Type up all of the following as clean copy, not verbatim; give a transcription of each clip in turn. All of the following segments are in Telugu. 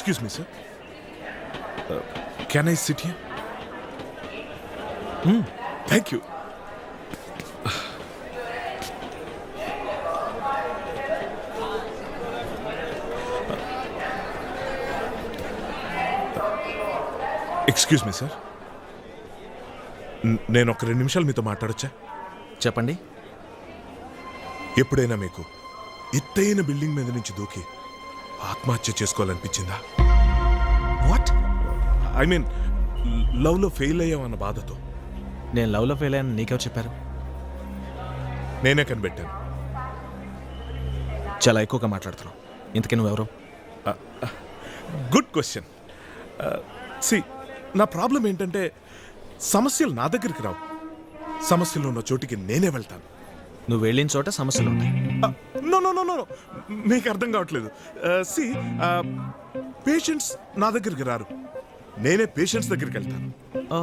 Excuse me, sir. Can I sit here? Thank you. Excuse me, sir. నేను ఒక 2 నిమిషాలు మీతో మాట్లాడొచ్చా? చెప్పండి. ఎప్పుడైనా మీకు ఎత్తైన బిల్డింగ్ మీద నుంచి దూకి ఆత్మహత్య చేసుకోవాలనిపించిందా? వాట్? ఐ మీన్ లవ్లో ఫెయిల్ అయ్యామన్న బాధతో. నేను లవ్లో ఫెయిల్ అయ్యాను నీకెవరు చెప్పారు? నేనే కనిపెట్టాను. చాలా ఎక్కువగా మాట్లాడుతున్నావు. ఇంతకీ నువ్వెవరు? Good question. సి, నా ప్రాబ్లం ఏంటంటే సమస్యలు నా దగ్గరికి రావు. సమస్యలు ఉన్న చోటికి నేనే వెళ్తాను. నువ్వు వెళ్ళిన చోట సమస్యలు ఉంటాయి. నో నో నో నో మీకు అర్థం కావట్లేదు. సి, పేషెంట్స్ నా దగ్గరికి రారు, నేనే పేషెంట్స్ దగ్గరికి వెళ్తాను. ఓ,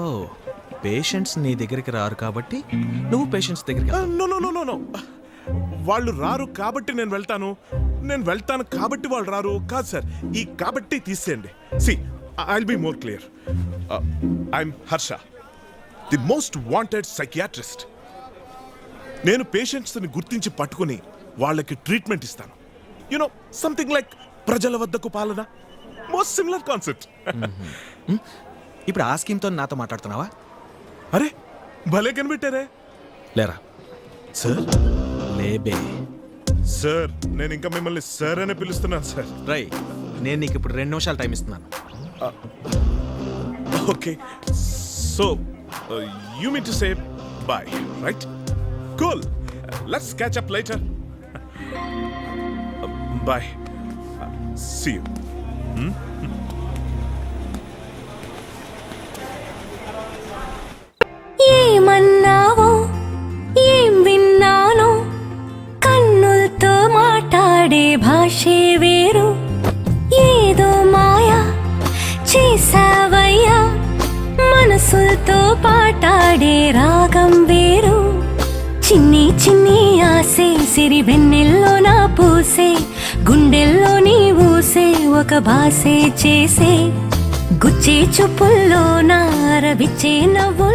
పేషెంట్స్ నీ దగ్గరికి రారు కాబట్టి నువ్వు పేషెంట్స్ దగ్గరికి no no no no no వాళ్ళు రారు కాబట్టి నేను వెళ్తాను కాబట్టి వాళ్ళు రారు కాదు సార్. ఈ కాబట్టి తీసేయండి. See, I'll be more clear. I'm Harsha, the most wanted psychiatrist. నేను పేషెంట్స్ని గుర్తించి పట్టుకుని వాళ్ళకి ట్రీట్మెంట్ ఇస్తాను. యునో, సంథింగ్ లైక్ ప్రజల వద్దకు పాలన. Most similar concept. ఇప్పుడు ఆ స్కీమ్తో నాతో మాట్లాడుతున్నావా? అరే భలే కనిపెట్టారే. లేరా సార్? లేబే సార్, నేను ఇంకా మిమ్మల్ని సార్ అనే పిలుస్తున్నాను సార్. రై, నేను నీకు ఇప్పుడు 2 నిమిషాలు టైం ఇస్తున్నాను. Okay, so you mean to say bye, right? Cool, let's catch up later. Bye, see you. ఏమన్నావో ఏం విన్నానో, కన్నులతో మాట్లాడే భాషే వేరు. ఏదో మాయా చేసావయ్యా, మనసులతో పాటాడే రాగం వేరు. చిన్ని చిన్ని ఆసే సిరి వెన్నెల్లో నా పూసే, గుండెల్లో నీ ఊసే ఒక భాసే చేసే. గుచ్చే చూపుల్లో నా అరవిచ్చే నవ్వు